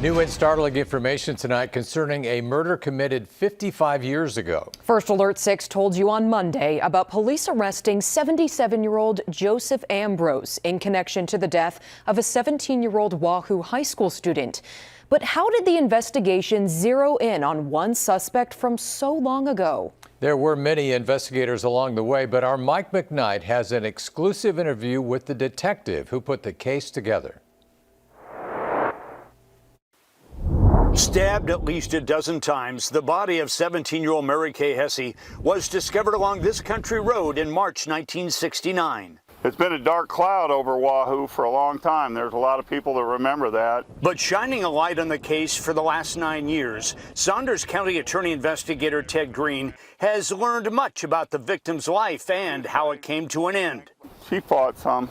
New and startling information tonight concerning a murder committed 55 years ago. First Alert 6 told you on Monday about police arresting 77-year-old Joseph Ambroz in connection to the death of a 17-year-old Wahoo High School student. But how did the investigation zero in on one suspect from so long ago? There were many investigators along the way, but our Mike McKnight has an exclusive interview with the detective who put the case together. Stabbed at least a dozen times, the body of 17-year-old Mary Kay Hesse was discovered along this country road in March 1969. It's been a dark cloud over Wahoo for a long time. There's a lot of people that remember that. But shining a light on the case for the last 9 years, Saunders County Attorney Investigator Ted Green has learned much about the victim's life and how it came to an end. She fought some.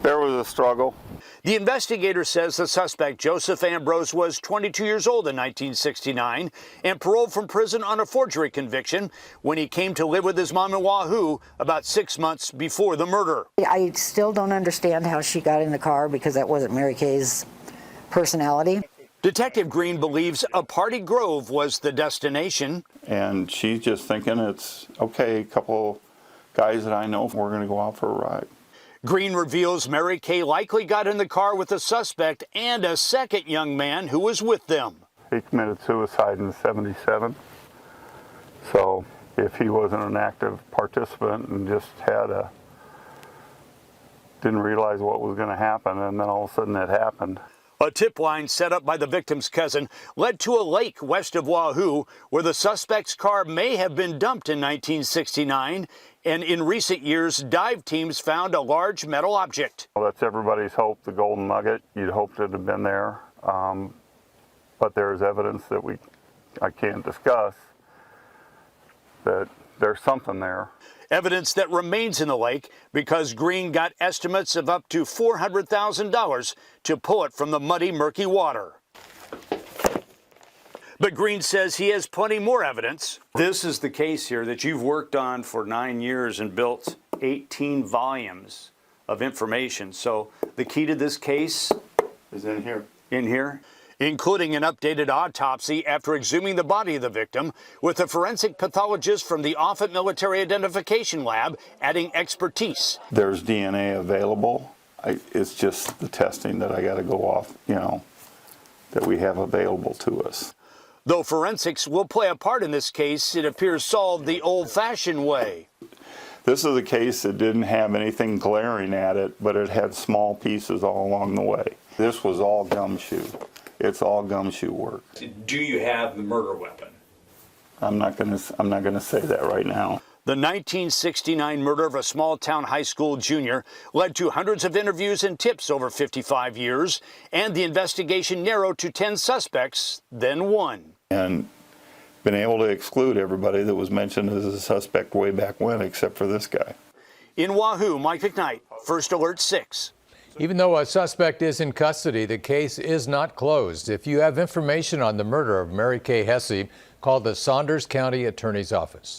There was a struggle. The investigator says the suspect, Joseph Ambroz, was 22 years old in 1969 and paroled from prison on a forgery conviction when he came to live with his mom in Wahoo about 6 months before the murder. I still don't understand how she got in the car because that wasn't Mary Kay's personality. Detective Green believes a party grove was the destination. And she's just thinking it's okay, a couple guys that I know, we're going to go out for a ride. Green reveals Mary Kay likely got in the car with the suspect and a second young man who was with them. He committed suicide in '77. So if he wasn't an active participant and just didn't realize what was going to happen, and then all of a sudden it happened. A tip line set up by the victim's cousin led to a lake west of Wahoo where the suspect's car may have been dumped in 1969. And in recent years, dive teams found a large metal object. Well, that's everybody's hope, the golden nugget. You'd hoped it had been there. But there's evidence that I can't discuss that there's something there. Evidence that remains in the lake because Green got estimates of up to $400,000 to pull it from the muddy, murky water. But Green says he has plenty more evidence. This is the case here that you've worked on for 9 years and built 18 volumes of information. So the key to this case is in here. In here? Including an updated autopsy after exhuming the body of the victim, with a forensic pathologist from the Offutt Military Identification Lab adding expertise. There's DNA available. It's just the testing that I got to go off, that we have available to us. Though forensics will play a part in this case, it appears solved the old-fashioned way. This is a case that didn't have anything glaring at it, but it had small pieces all along the way. This was all gumshoe. It's all gumshoe work. Do you have the murder weapon? I'm not gonna say that right now. The 1969 murder of a small-town high school junior led to hundreds of interviews and tips over 55 years, and the investigation narrowed to 10 suspects, then 1. And been able to exclude everybody that was mentioned as a suspect way back when, except for this guy. In Wahoo, Mike McKnight, First Alert 6. Even though a suspect is in custody, the case is not closed. If you have information on the murder of Mary Kay Hesse, call the Saunders County Attorney's Office.